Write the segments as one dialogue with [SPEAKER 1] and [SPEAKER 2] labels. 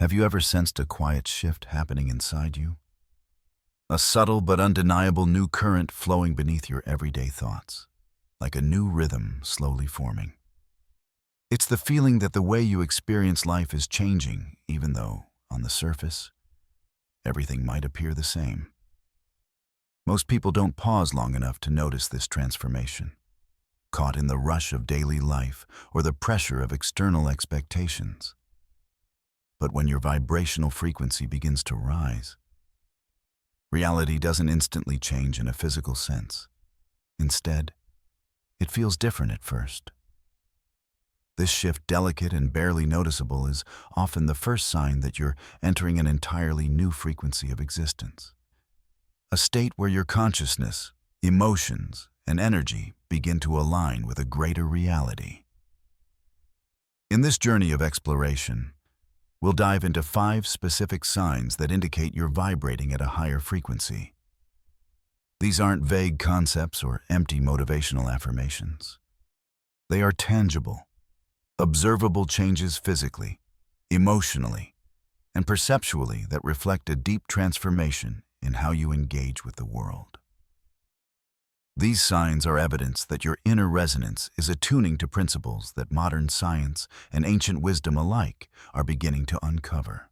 [SPEAKER 1] Have you ever sensed a quiet shift happening inside you? A subtle but undeniable new current flowing beneath your everyday thoughts, like a new rhythm slowly forming. It's the feeling that the way you experience life is changing, even though, on the surface, everything might appear the same. Most people don't pause long enough to notice this transformation, caught in the rush of daily life or the pressure of external expectations. But when your vibrational frequency begins to rise, reality doesn't instantly change in a physical sense. Instead, it feels different at first. This shift, delicate and barely noticeable, is often the first sign that you're entering an entirely new frequency of existence. A state where your consciousness, emotions, and energy begin to align with a greater reality. In this journey of exploration, we'll dive into 5 specific signs that indicate you're vibrating at a higher frequency. These aren't vague concepts or empty motivational affirmations. They are tangible, observable changes physically, emotionally, and perceptually that reflect a deep transformation in how you engage with the world. These signs are evidence that your inner resonance is attuning to principles that modern science and ancient wisdom alike are beginning to uncover.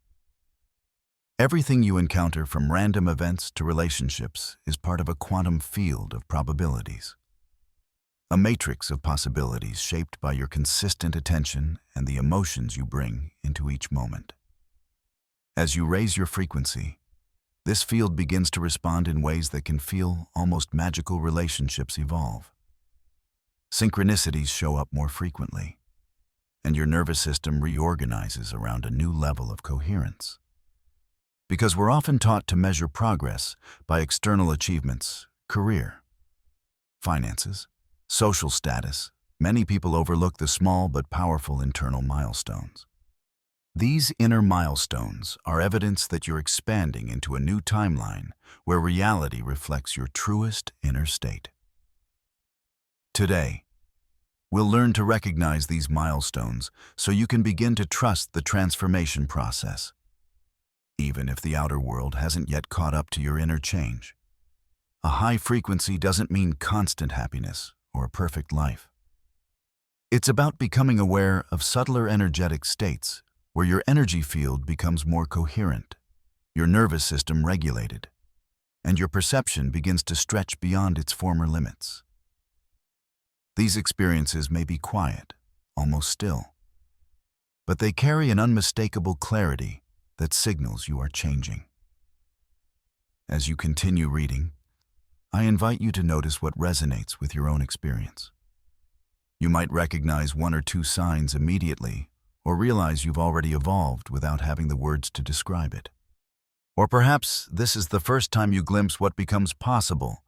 [SPEAKER 1] Everything you encounter, from random events to relationships, is part of a quantum field of probabilities. A matrix of possibilities shaped by your consistent attention and the emotions you bring into each moment. As you raise your frequency, this field begins to respond in ways that can feel almost magical. Relationships evolve. Synchronicities show up more frequently, and your nervous system reorganizes around a new level of coherence. Because we're often taught to measure progress by external achievements, career, finances, social status, many people overlook the small but powerful internal milestones. These inner milestones are evidence that you're expanding into a new timeline where reality reflects your truest inner state. Today, we'll learn to recognize these milestones so you can begin to trust the transformation process, even if the outer world hasn't yet caught up to your inner change. A high frequency doesn't mean constant happiness or a perfect life. It's about becoming aware of subtler energetic states where your energy field becomes more coherent, your nervous system regulated, and your perception begins to stretch beyond its former limits. These experiences may be quiet, almost still, but they carry an unmistakable clarity that signals you are changing. As you continue reading, I invite you to notice what resonates with your own experience. You might recognize 1 or 2 signs immediately, or realize you've already evolved without having the words to describe it. Or perhaps this is the first time you glimpse what becomes possible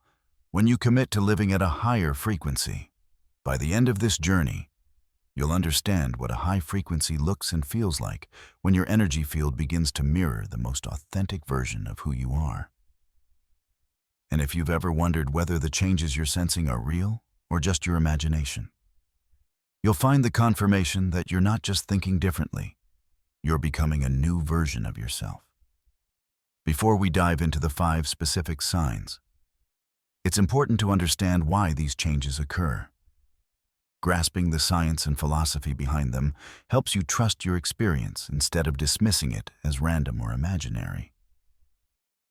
[SPEAKER 1] when you commit to living at a higher frequency. By the end of this journey, you'll understand what a high frequency looks and feels like when your energy field begins to mirror the most authentic version of who you are. And if you've ever wondered whether the changes you're sensing are real or just your imagination, you'll find the confirmation that you're not just thinking differently, you're becoming a new version of yourself. Before we dive into the 5 specific signs, it's important to understand why these changes occur. Grasping the science and philosophy behind them helps you trust your experience instead of dismissing it as random or imaginary.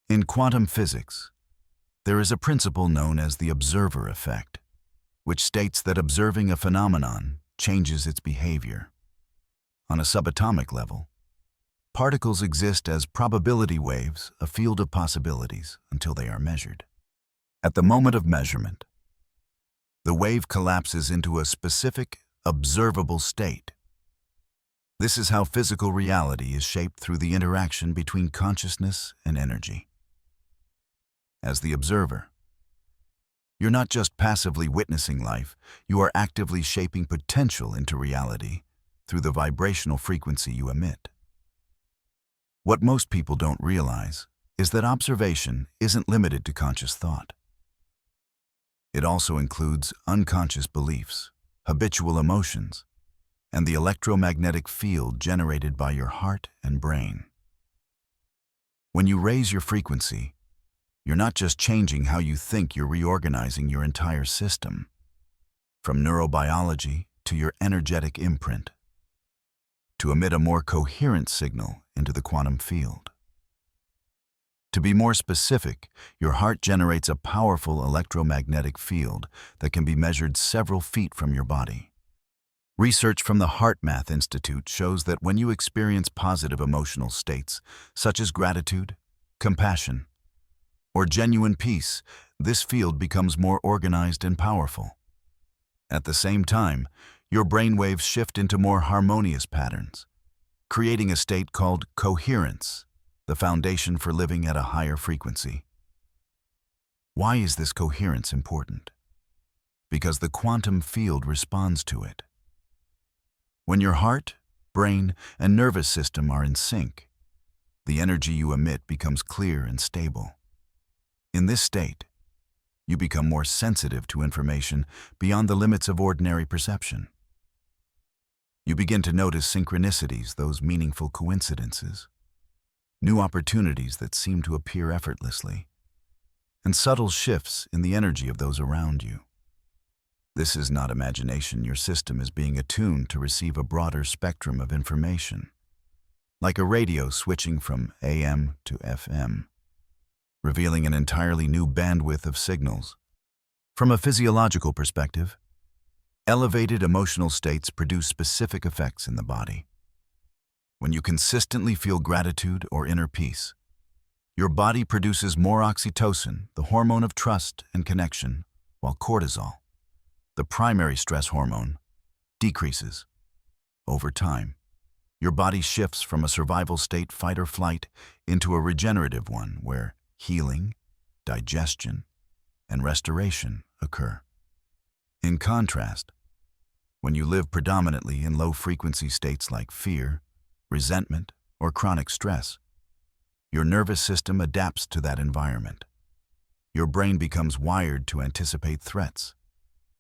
[SPEAKER 1] In quantum physics, there is a principle known as the observer effect, which states that observing a phenomenon changes its behavior. On a subatomic level, particles exist as probability waves, a field of possibilities, until they are measured. At the moment of measurement, the wave collapses into a specific, observable state. This is how physical reality is shaped through the interaction between consciousness and energy. As the observer, you're not just passively witnessing life, you are actively shaping potential into reality through the vibrational frequency you emit. What most people don't realize is that observation isn't limited to conscious thought. It also includes unconscious beliefs, habitual emotions, and the electromagnetic field generated by your heart and brain. When you raise your frequency, you're not just changing how you think, you're reorganizing your entire system, from neurobiology to your energetic imprint, to emit a more coherent signal into the quantum field. To be more specific, your heart generates a powerful electromagnetic field that can be measured several feet from your body. Research from the HeartMath Institute shows that when you experience positive emotional states, such as gratitude, compassion, or genuine peace, this field becomes more organized and powerful. At the same time, your brainwaves shift into more harmonious patterns, creating a state called coherence, the foundation for living at a higher frequency. Why is this coherence important? Because the quantum field responds to it. When your heart, brain, and nervous system are in sync, the energy you emit becomes clear and stable. In this state, you become more sensitive to information beyond the limits of ordinary perception. You begin to notice synchronicities, those meaningful coincidences, new opportunities that seem to appear effortlessly, and subtle shifts in the energy of those around you. This is not imagination. Your system is being attuned to receive a broader spectrum of information, like a radio switching from AM to FM, revealing an entirely new bandwidth of signals. From a physiological perspective, elevated emotional states produce specific effects in the body. When you consistently feel gratitude or inner peace, your body produces more oxytocin, the hormone of trust and connection, while cortisol, the primary stress hormone, decreases. Over time, your body shifts from a survival state, fight or flight, into a regenerative one where healing, digestion, and restoration occur. In contrast, when you live predominantly in low-frequency states like fear, resentment, or chronic stress, your nervous system adapts to that environment. Your brain becomes wired to anticipate threats.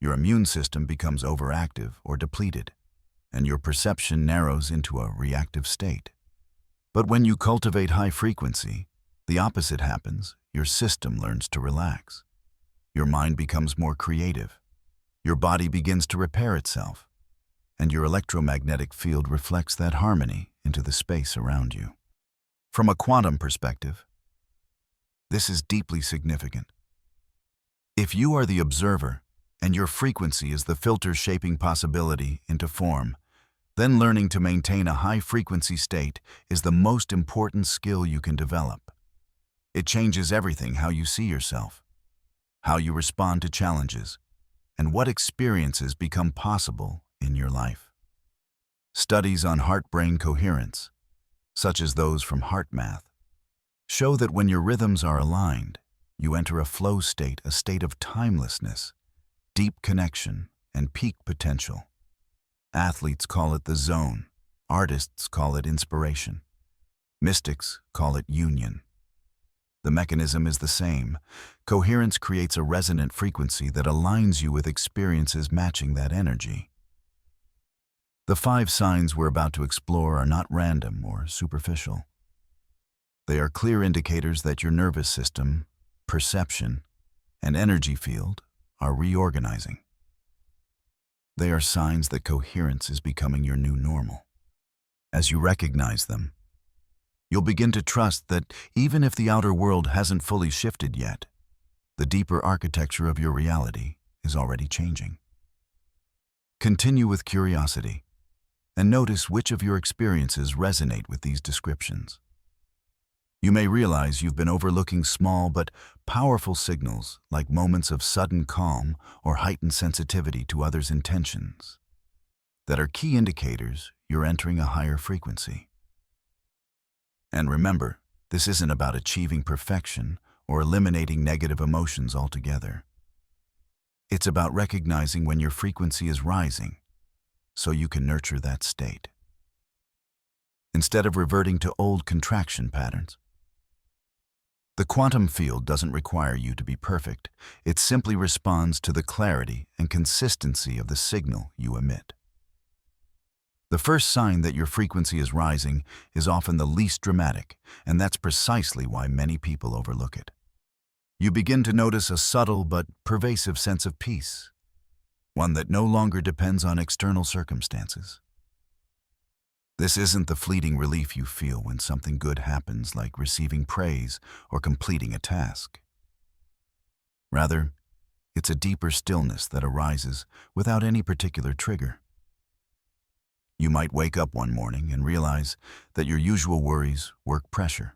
[SPEAKER 1] Your immune system becomes overactive or depleted, and your perception narrows into a reactive state. But when you cultivate high frequency, the opposite happens. Your system learns to relax. Your mind becomes more creative. Your body begins to repair itself, and your electromagnetic field reflects that harmony into the space around you. From a quantum perspective, this is deeply significant. If you are the observer, and your frequency is the filter shaping possibility into form, then learning to maintain a high-frequency state is the most important skill you can develop. It changes everything: how you see yourself, how you respond to challenges, and what experiences become possible in your life. Studies on heart-brain coherence, such as those from HeartMath, show that when your rhythms are aligned, you enter a flow state, a state of timelessness, deep connection, and peak potential. Athletes call it the zone. Artists call it inspiration. Mystics call it union. The mechanism is the same. Coherence creates a resonant frequency that aligns you with experiences matching that energy. The 5 signs we're about to explore are not random or superficial. They are clear indicators that your nervous system, perception, and energy field are reorganizing. They are signs that coherence is becoming your new normal. As you recognize them, you'll begin to trust that even if the outer world hasn't fully shifted yet, the deeper architecture of your reality is already changing. Continue with curiosity and notice which of your experiences resonate with these descriptions. You may realize you've been overlooking small but powerful signals like moments of sudden calm or heightened sensitivity to others' intentions that are key indicators you're entering a higher frequency. And remember, this isn't about achieving perfection or eliminating negative emotions altogether. It's about recognizing when your frequency is rising so you can nurture that state, instead of reverting to old contraction patterns. The quantum field doesn't require you to be perfect. It simply responds to the clarity and consistency of the signal you emit. The first sign that your frequency is rising is often the least dramatic, and that's precisely why many people overlook it. You begin to notice a subtle but pervasive sense of peace, one that no longer depends on external circumstances. This isn't the fleeting relief you feel when something good happens, like receiving praise or completing a task. Rather, it's a deeper stillness that arises without any particular trigger. You might wake up one morning and realize that your usual worries, work pressure,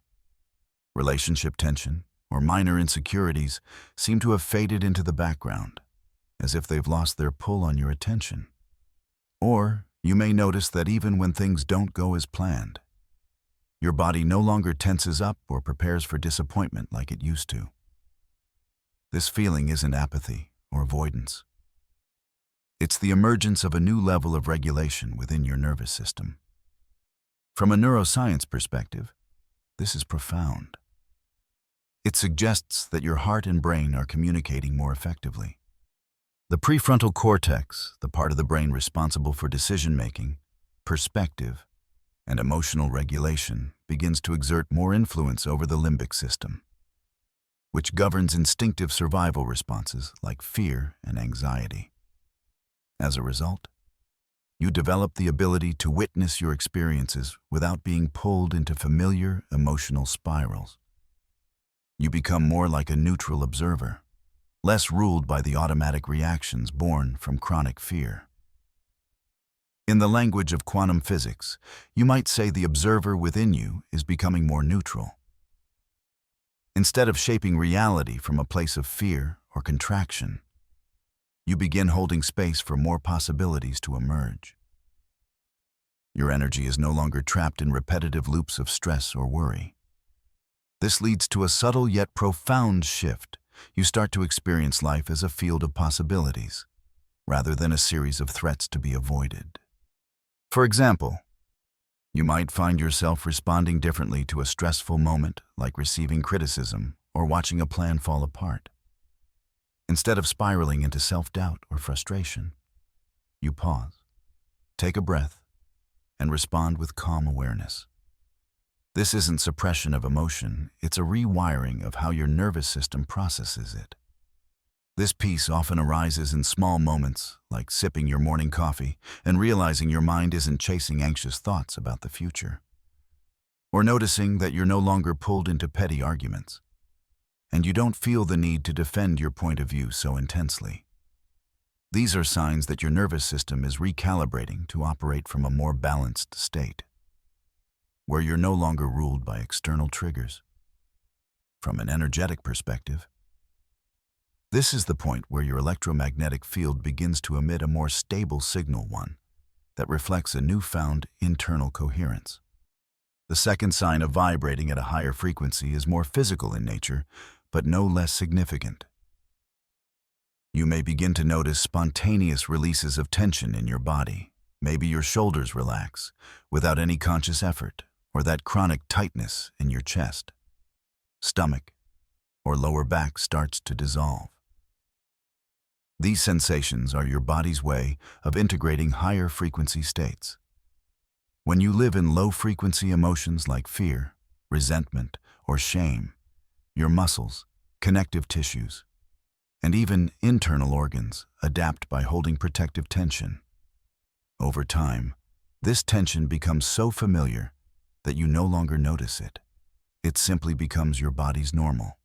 [SPEAKER 1] relationship tension, or minor insecurities seem to have faded into the background, as if they've lost their pull on your attention. Or you may notice that even when things don't go as planned, your body no longer tenses up or prepares for disappointment like it used to. This feeling isn't apathy or avoidance. It's the emergence of a new level of regulation within your nervous system. From a neuroscience perspective, this is profound. It suggests that your heart and brain are communicating more effectively. The prefrontal cortex, the part of the brain responsible for decision-making, perspective, and emotional regulation, begins to exert more influence over the limbic system, which governs instinctive survival responses like fear and anxiety. As a result, you develop the ability to witness your experiences without being pulled into familiar emotional spirals. You become more like a neutral observer, less ruled by the automatic reactions born from chronic fear. In the language of quantum physics, you might say the observer within you is becoming more neutral. Instead of shaping reality from a place of fear or contraction, you begin holding space for more possibilities to emerge. Your energy is no longer trapped in repetitive loops of stress or worry. This leads to a subtle yet profound shift. You start to experience life as a field of possibilities, rather than a series of threats to be avoided. For example, you might find yourself responding differently to a stressful moment, like receiving criticism or watching a plan fall apart. Instead of spiraling into self-doubt or frustration, you pause, take a breath, and respond with calm awareness. This isn't suppression of emotion, it's a rewiring of how your nervous system processes it. This peace often arises in small moments, like sipping your morning coffee and realizing your mind isn't chasing anxious thoughts about the future, or noticing that you're no longer pulled into petty arguments, and you don't feel the need to defend your point of view so intensely. These are signs that your nervous system is recalibrating to operate from a more balanced state, where you're no longer ruled by external triggers. From an energetic perspective, this is the point where your electromagnetic field begins to emit a more stable signal, one that reflects a newfound internal coherence. The second sign of vibrating at a higher frequency is more physical in nature, but no less significant. You may begin to notice spontaneous releases of tension in your body. Maybe your shoulders relax without any conscious effort, or that chronic tightness in your chest, stomach, or lower back starts to dissolve. These sensations are your body's way of integrating higher frequency states. When you live in low-frequency emotions like fear, resentment, or shame, your muscles, connective tissues, and even internal organs adapt by holding protective tension. Over time, this tension becomes so familiar that you no longer notice it. It simply becomes your body's normal.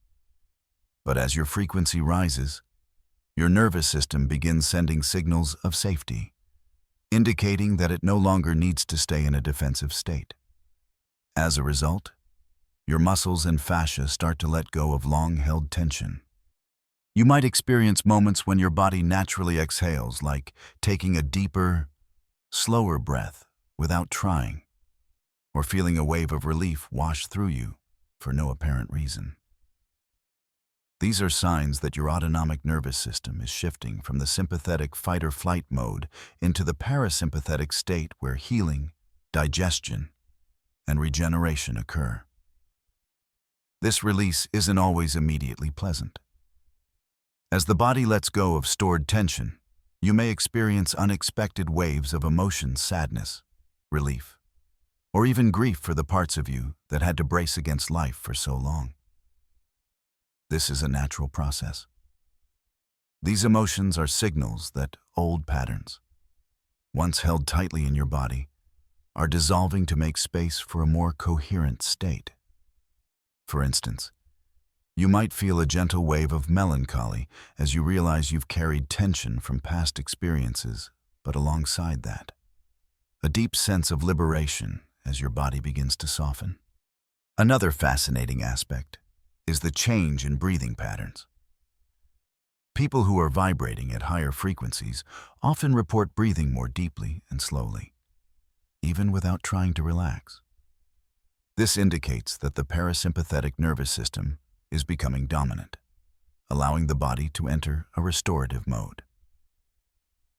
[SPEAKER 1] But as your frequency rises, your nervous system begins sending signals of safety, indicating that it no longer needs to stay in a defensive state. As a result, your muscles and fascia start to let go of long-held tension. You might experience moments when your body naturally exhales, like taking a deeper, slower breath without trying, or feeling a wave of relief wash through you for no apparent reason. These are signs that your autonomic nervous system is shifting from the sympathetic fight-or-flight mode into the parasympathetic state where healing, digestion, and regeneration occur. This release isn't always immediately pleasant. As the body lets go of stored tension, you may experience unexpected waves of emotion, sadness, relief, or even grief for the parts of you that had to brace against life for so long. This is a natural process. These emotions are signals that old patterns, once held tightly in your body, are dissolving to make space for a more coherent state. For instance, you might feel a gentle wave of melancholy as you realize you've carried tension from past experiences, but alongside that, a deep sense of liberation as your body begins to soften. Another fascinating aspect is the change in breathing patterns. People who are vibrating at higher frequencies often report breathing more deeply and slowly, even without trying to relax. This indicates that the parasympathetic nervous system is becoming dominant, allowing the body to enter a restorative mode.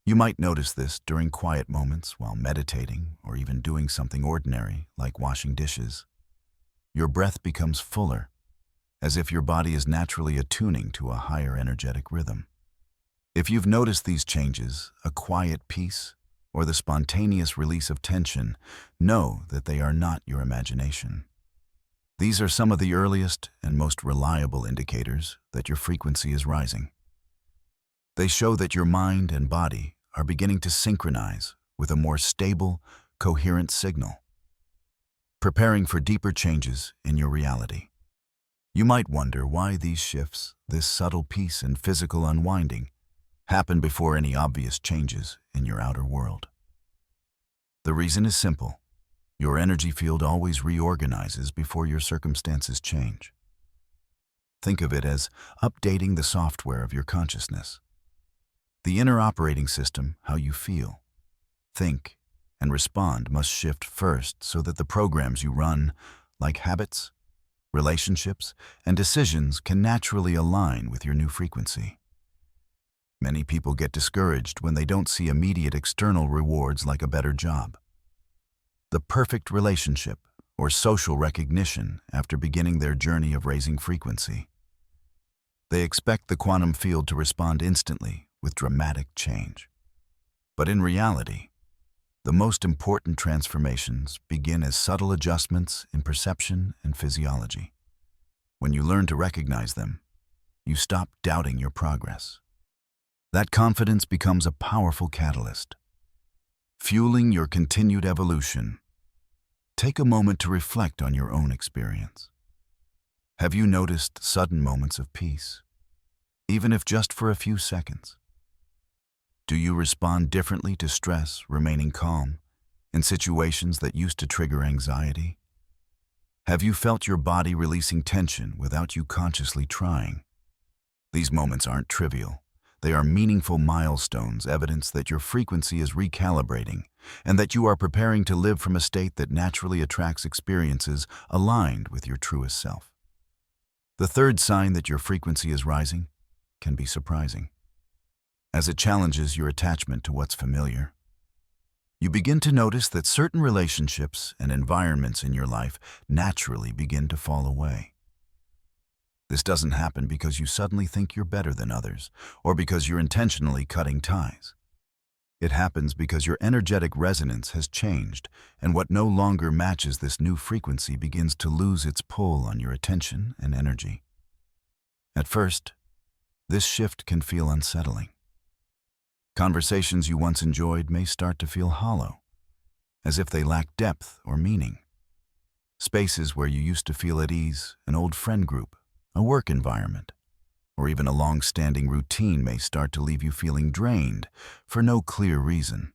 [SPEAKER 1] You might notice this during quiet moments while meditating or even doing something ordinary like washing dishes. Your breath becomes fuller, as if your body is naturally attuning to a higher energetic rhythm. If you've noticed these changes, a quiet peace, or the spontaneous release of tension, know that they are not your imagination. These are some of the earliest and most reliable indicators that your frequency is rising. They show that your mind and body are beginning to synchronize with a more stable, coherent signal, preparing for deeper changes in your reality. You might wonder why these shifts, this subtle peace and physical unwinding, happen before any obvious changes in your outer world. The reason is simple. Your energy field always reorganizes before your circumstances change. Think of it as updating the software of your consciousness. The inner operating system, how you feel, think, and respond, must shift first so that the programs you run, like habits, relationships, and decisions, can naturally align with your new frequency. Many people get discouraged when they don't see immediate external rewards like a better job, the perfect relationship, or social recognition after beginning their journey of raising frequency. They expect the quantum field to respond instantly with dramatic change. But in reality, the most important transformations begin as subtle adjustments in perception and physiology. When you learn to recognize them, you stop doubting your progress. That confidence becomes a powerful catalyst, fueling your continued evolution. Take a moment to reflect on your own experience. Have you noticed sudden moments of peace, even if just for a few seconds? Do you respond differently to stress, remaining calm, in situations that used to trigger anxiety? Have you felt your body releasing tension without you consciously trying? These moments aren't trivial. They are meaningful milestones, evidence that your frequency is recalibrating and that you are preparing to live from a state that naturally attracts experiences aligned with your truest self. The third sign that your frequency is rising can be surprising, as it challenges your attachment to what's familiar. You begin to notice that certain relationships and environments in your life naturally begin to fall away. This doesn't happen because you suddenly think you're better than others, or because you're intentionally cutting ties. It happens because your energetic resonance has changed, and what no longer matches this new frequency begins to lose its pull on your attention and energy. At first, this shift can feel unsettling. Conversations you once enjoyed may start to feel hollow, as if they lack depth or meaning. Spaces where you used to feel at ease, an old friend group, a work environment, or even a long-standing routine may start to leave you feeling drained for no clear reason.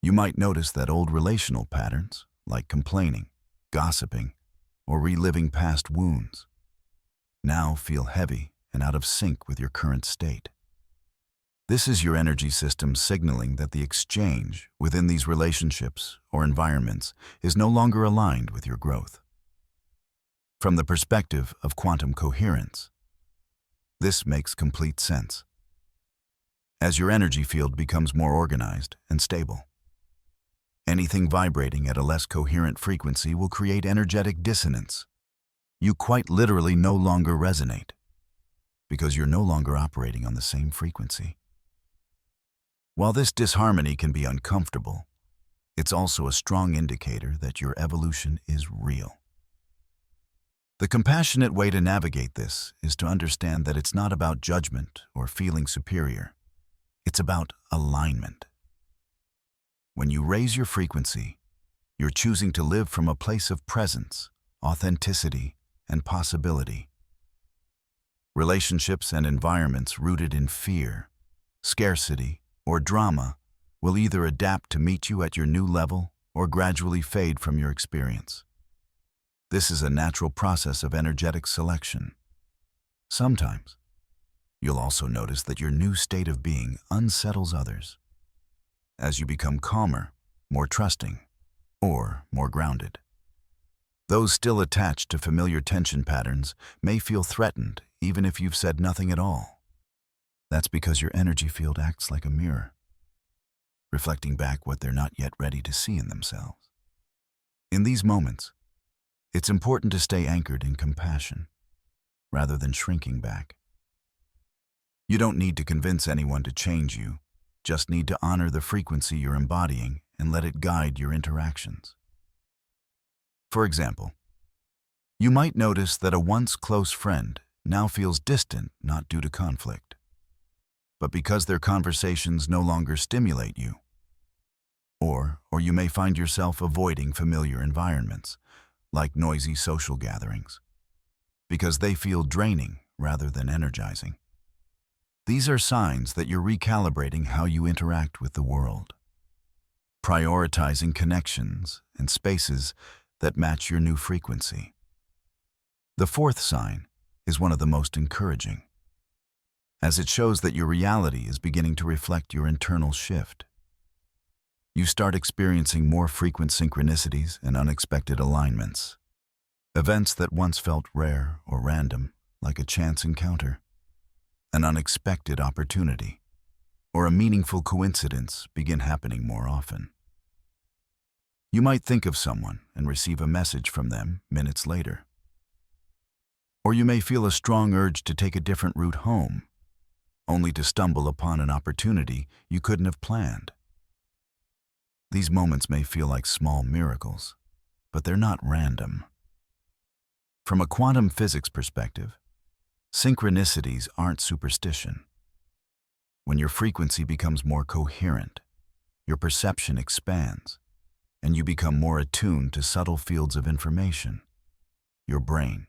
[SPEAKER 1] You might notice that old relational patterns, like complaining, gossiping, or reliving past wounds, now feel heavy and out of sync with your current state. This is your energy system signaling that the exchange within these relationships or environments is no longer aligned with your growth. From the perspective of quantum coherence, this makes complete sense. As your energy field becomes more organized and stable, anything vibrating at a less coherent frequency will create energetic dissonance. You quite literally no longer resonate, because you're no longer operating on the same frequency. While this disharmony can be uncomfortable, It's also a strong indicator that your evolution is real. The compassionate way to navigate this is to understand that it's not about judgment or feeling superior. It's about alignment. When you raise your frequency, you're choosing to live from a place of presence, authenticity, and possibility. Relationships and environments rooted in fear, scarcity, or drama will either adapt to meet you at your new level or gradually fade from your experience. This is a natural process of energetic selection. Sometimes, you'll also notice that your new state of being unsettles others. As you become calmer, more trusting, or more grounded, those still attached to familiar tension patterns may feel threatened even if you've said nothing at all. That's because your energy field acts like a mirror, reflecting back what they're not yet ready to see in themselves. In these moments, it's important to stay anchored in compassion, rather than shrinking back. You don't need to convince anyone to change you, just need to honor the frequency you're embodying and let it guide your interactions. For example, you might notice that a once close friend now feels distant not due to conflict, but because their conversations no longer stimulate you. Or you may find yourself avoiding familiar environments, like noisy social gatherings, because they feel draining rather than energizing. These are signs that you're recalibrating how you interact with the world, prioritizing connections and spaces that match your new frequency. The fourth sign is one of the most encouraging, as it shows that your reality is beginning to reflect your internal shift. You start experiencing more frequent synchronicities and unexpected alignments. Events that once felt rare or random, like a chance encounter, an unexpected opportunity, or a meaningful coincidence, begin happening more often. You might think of someone and receive a message from them minutes later. Or you may feel a strong urge to take a different route home, only to stumble upon an opportunity you couldn't have planned. These moments may feel like small miracles, but they're not random. From a quantum physics perspective, synchronicities aren't superstition. When your frequency becomes more coherent, your perception expands, and you become more attuned to subtle fields of information. Your brain,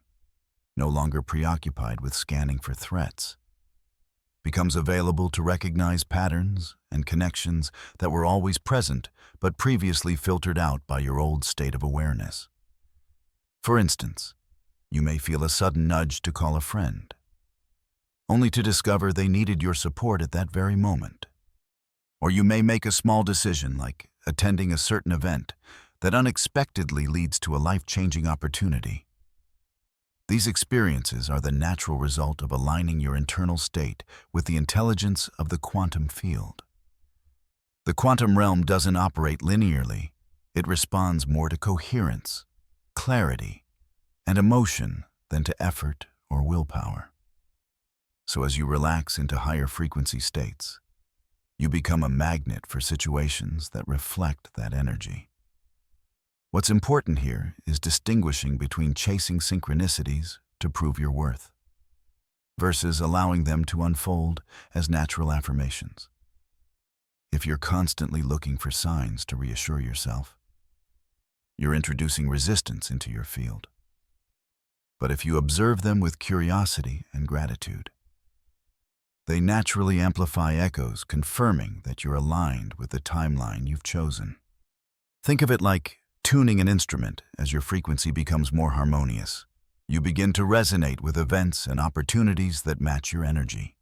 [SPEAKER 1] no longer preoccupied with scanning for threats, becomes available to recognize patterns and connections that were always present but previously filtered out by your old state of awareness. For instance, you may feel a sudden nudge to call a friend, only to discover they needed your support at that very moment. Or you may make a small decision like attending a certain event that unexpectedly leads to a life-changing opportunity. These experiences are the natural result of aligning your internal state with the intelligence of the quantum field. The quantum realm doesn't operate linearly. It responds more to coherence, clarity, and emotion than to effort or willpower. So as you relax into higher frequency states, you become a magnet for situations that reflect that energy. What's important here is distinguishing between chasing synchronicities to prove your worth versus allowing them to unfold as natural affirmations. If you're constantly looking for signs to reassure yourself, you're introducing resistance into your field. But if you observe them with curiosity and gratitude, they naturally amplify echoes confirming that you're aligned with the timeline you've chosen. Think of it like tuning an instrument. As your frequency becomes more harmonious, you begin to resonate with events and opportunities that match your energy.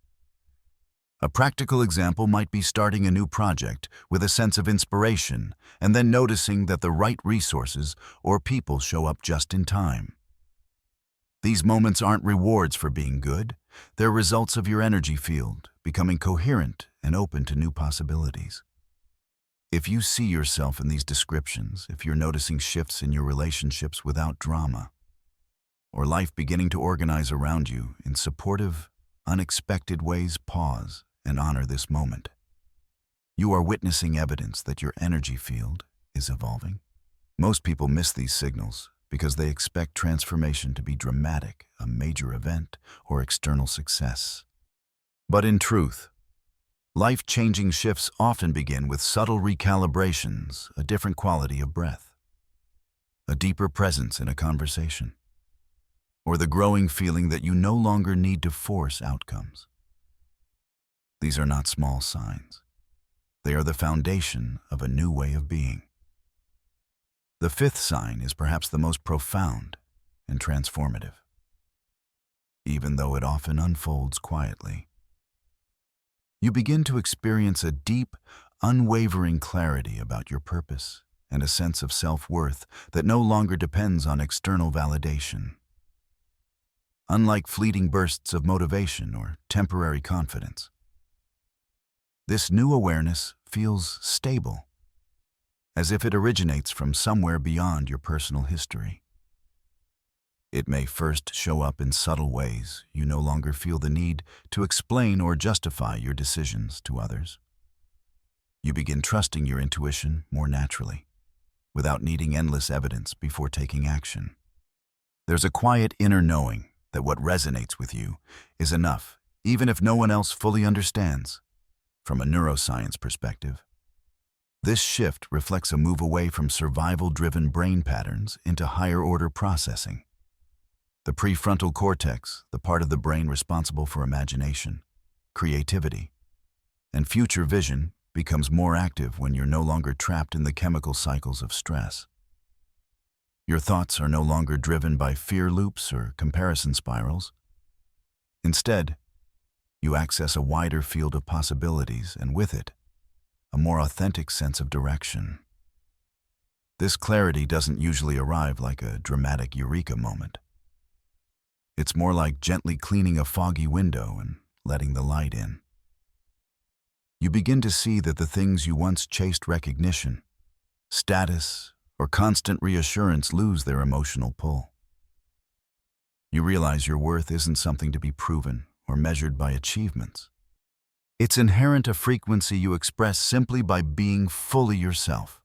[SPEAKER 1] A practical example might be starting a new project with a sense of inspiration and then noticing that the right resources or people show up just in time. These moments aren't rewards for being good, they're results of your energy field becoming coherent and open to new possibilities. If you see yourself in these descriptions, if you're noticing shifts in your relationships without drama, or life beginning to organize around you in supportive, unexpected ways, pause and honor this moment. You are witnessing evidence that your energy field is evolving. Most people miss these signals because they expect transformation to be dramatic, a major event, or external success. But in truth, life-changing shifts often begin with subtle recalibrations, a different quality of breath, a deeper presence in a conversation, or the growing feeling that you no longer need to force outcomes. These are not small signs. They are the foundation of a new way of being. The fifth sign is perhaps the most profound and transformative, even though it often unfolds quietly. You begin to experience a deep, unwavering clarity about your purpose and a sense of self-worth that no longer depends on external validation. Unlike fleeting bursts of motivation or temporary confidence, this new awareness feels stable, as if it originates from somewhere beyond your personal history. It may first show up in subtle ways. You no longer feel the need to explain or justify your decisions to others. You begin trusting your intuition more naturally, without needing endless evidence before taking action. There's a quiet inner knowing that what resonates with you is enough, even if no one else fully understands. From a neuroscience perspective, this shift reflects a move away from survival-driven brain patterns into higher-order processing. The prefrontal cortex, the part of the brain responsible for imagination, creativity, and future vision, becomes more active when you're no longer trapped in the chemical cycles of stress. Your thoughts are no longer driven by fear loops or comparison spirals. Instead, you access a wider field of possibilities, and with it, a more authentic sense of direction. This clarity doesn't usually arrive like a dramatic eureka moment. It's more like gently cleaning a foggy window and letting the light in. You begin to see that the things you once chased recognition, status, or constant reassurance lose their emotional pull. You realize your worth isn't something to be proven or measured by achievements. It's inherent a frequency you express simply by being fully yourself.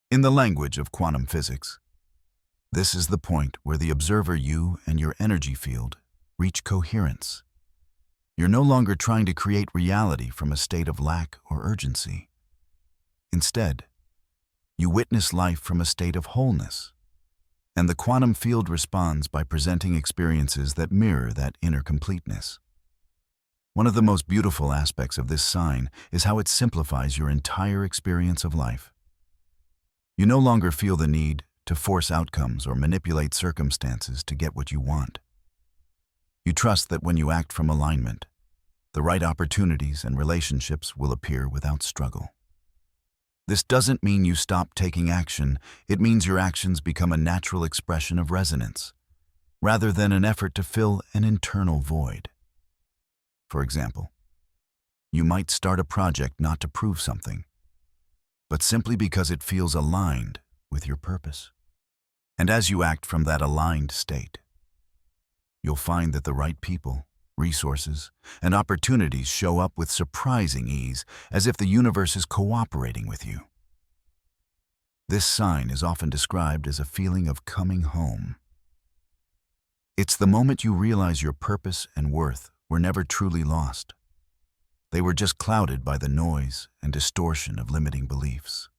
[SPEAKER 1] In the language of quantum physics, this is the point where the observer you and your energy field reach coherence. You're no longer trying to create reality from a state of lack or urgency. Instead, you witness life from a state of wholeness, and the quantum field responds by presenting experiences that mirror that inner completeness. One of the most beautiful aspects of this sign is how it simplifies your entire experience of life. You no longer feel the need to force outcomes or manipulate circumstances to get what you want. You trust that when you act from alignment, the right opportunities and relationships will appear without struggle. This doesn't mean you stop taking action. It means your actions become a natural expression of resonance, rather than an effort to fill an internal void. For example, you might start a project not to prove something, but simply because it feels aligned with your purpose. And as you act from that aligned state, you'll find that the right people, resources, and opportunities show up with surprising ease, as if the universe is cooperating with you. This sign is often described as a feeling of coming home. It's the moment you realize your purpose and worth were never truly lost. They were just clouded by the noise and distortion of limiting beliefs,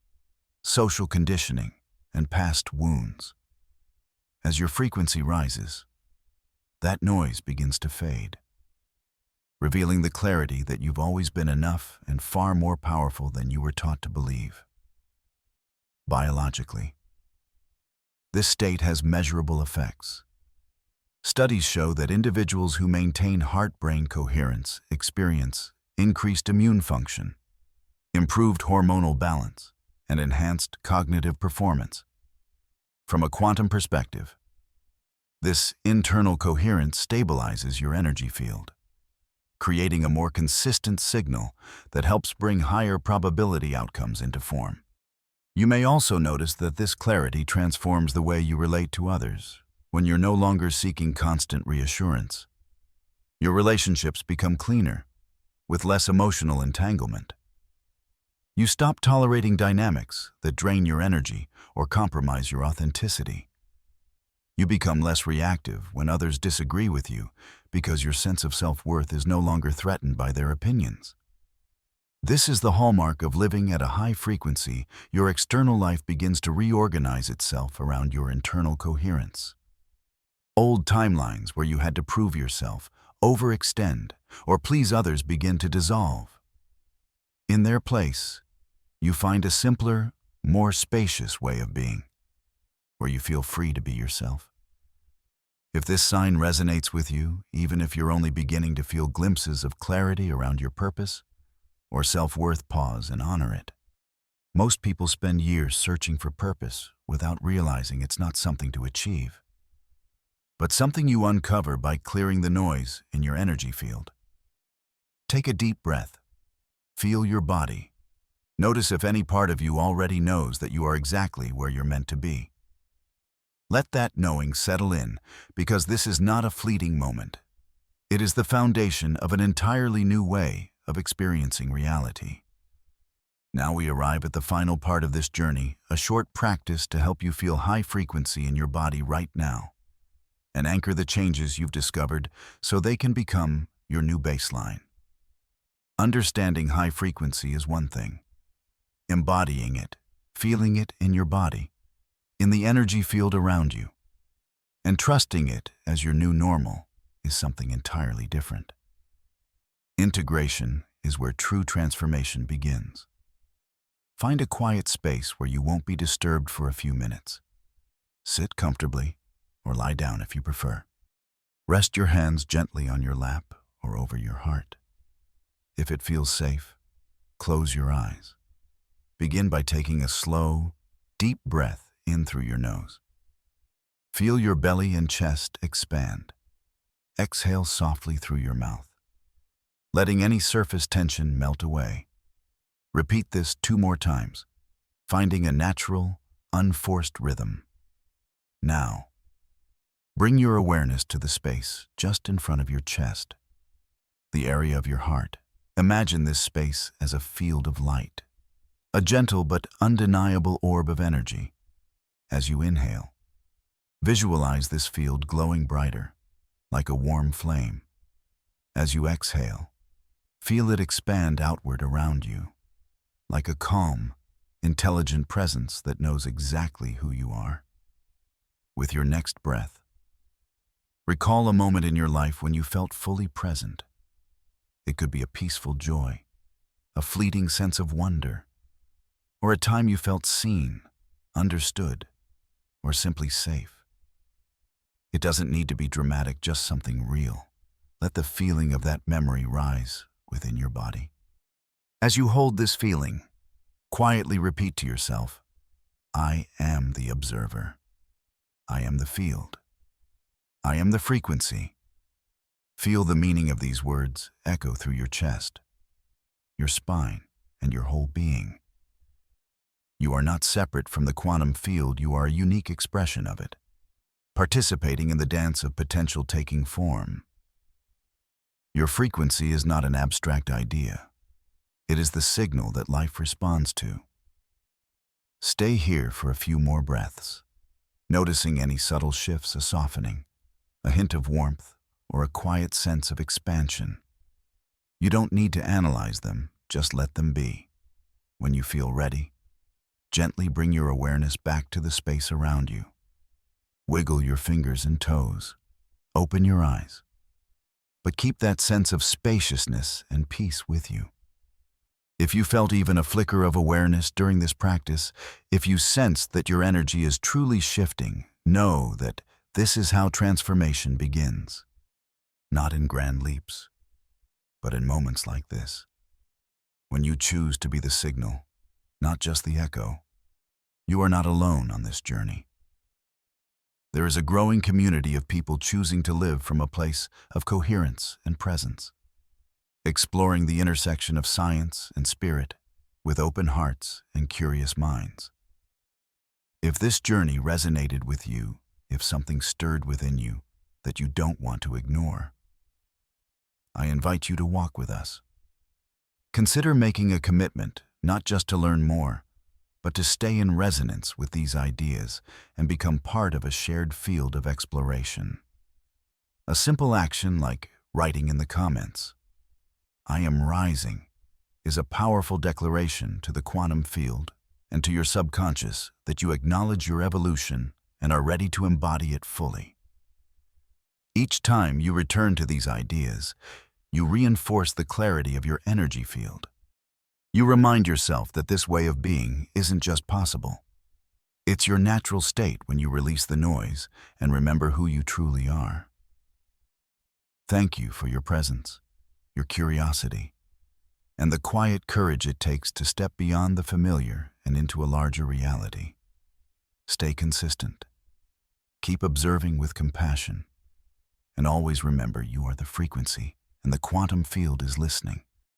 [SPEAKER 1] social conditioning, and past wounds. As your frequency rises, that noise begins to fade, revealing the clarity that you've always been enough and far more powerful than you were taught to believe. Biologically, this state has measurable effects. Studies show that individuals who maintain heart-brain coherence experience increased immune function, improved hormonal balance, and enhanced cognitive performance. From a quantum perspective, this internal coherence stabilizes your energy field, creating a more consistent signal that helps bring higher probability outcomes into form. You may also notice that this clarity transforms the way you relate to others. When you're no longer seeking constant reassurance, your relationships become cleaner, with less emotional entanglement. You stop tolerating dynamics that drain your energy or compromise your authenticity. You become less reactive when others disagree with you because your sense of self-worth is no longer threatened by their opinions. This is the hallmark of living at a high frequency. Your external life begins to reorganize itself around your internal coherence. Old timelines where you had to prove yourself, overextend, or please others begin to dissolve. In their place, you find a simpler, more spacious way of being, where you feel free to be yourself. If this sign resonates with you, even if you're only beginning to feel glimpses of clarity around your purpose or self-worth, pause and honor it. Most people spend years searching for purpose without realizing it's not something to achieve, but something you uncover by clearing the noise in your energy field. Take a deep breath. Feel your body. Notice if any part of you already knows that you are exactly where you're meant to be. Let that knowing settle in, because this is not a fleeting moment. It is the foundation of an entirely new way of experiencing reality. Now we arrive at the final part of this journey, a short practice to help you feel high frequency in your body right now, and anchor the changes you've discovered so they can become your new baseline. Understanding high frequency is one thing. Embodying it, feeling it in your body, in the energy field around you, and trusting it as your new normal is something entirely different. Integration is where true transformation begins. Find a quiet space where you won't be disturbed for a few minutes. Sit comfortably, or lie down if you prefer. Rest your hands gently on your lap or over your heart. If it feels safe, close your eyes. Begin by taking a slow, deep breath in through your nose. Feel your belly and chest expand. Exhale softly through your mouth, letting any surface tension melt away. Repeat this 2 more times, finding a natural, unforced rhythm. Now, bring your awareness to the space just in front of your chest, the area of your heart. Imagine this space as a field of light, a gentle but undeniable orb of energy. As you inhale, visualize this field glowing brighter, like a warm flame. As you exhale, feel it expand outward around you, like a calm, intelligent presence that knows exactly who you are. With your next breath, recall a moment in your life when you felt fully present. It could be a peaceful joy, a fleeting sense of wonder, or a time you felt seen, understood, or simply safe. It doesn't need to be dramatic, just something real. Let the feeling of that memory rise within your body. As you hold this feeling, quietly repeat to yourself, I am the observer. I am the field. I am the frequency. Feel the meaning of these words echo through your chest, your spine, and your whole being. You are not separate from the quantum field. You are a unique expression of it, participating in the dance of potential taking form. Your frequency is not an abstract idea. It is the signal that life responds to. Stay here for a few more breaths, noticing any subtle shifts, a softening, a hint of warmth, or a quiet sense of expansion. You don't need to analyze them, just let them be. When you feel ready, gently bring your awareness back to the space around you. Wiggle your fingers and toes. Open your eyes. But keep that sense of spaciousness and peace with you. If you felt even a flicker of awareness during this practice, if you sensed that your energy is truly shifting, know that this is how transformation begins. Not in grand leaps, but in moments like this, when you choose to be the signal, not just the echo. You are not alone on this journey. There is a growing community of people choosing to live from a place of coherence and presence, exploring the intersection of science and spirit with open hearts and curious minds. If this journey resonated with you, if something stirred within you that you don't want to ignore, I invite you to walk with us. Consider making a commitment not just to learn more, but to stay in resonance with these ideas and become part of a shared field of exploration. A simple action like writing in the comments, "I am rising," is a powerful declaration to the quantum field and to your subconscious that you acknowledge your evolution and are ready to embody it fully. Each time you return to these ideas, you reinforce the clarity of your energy field. You remind yourself that this way of being isn't just possible. It's your natural state when you release the noise and remember who you truly are. Thank you for your presence, your curiosity, and the quiet courage it takes to step beyond the familiar and into a larger reality. Stay consistent. Keep observing with compassion. And always remember you are the frequency, and the quantum field is listening.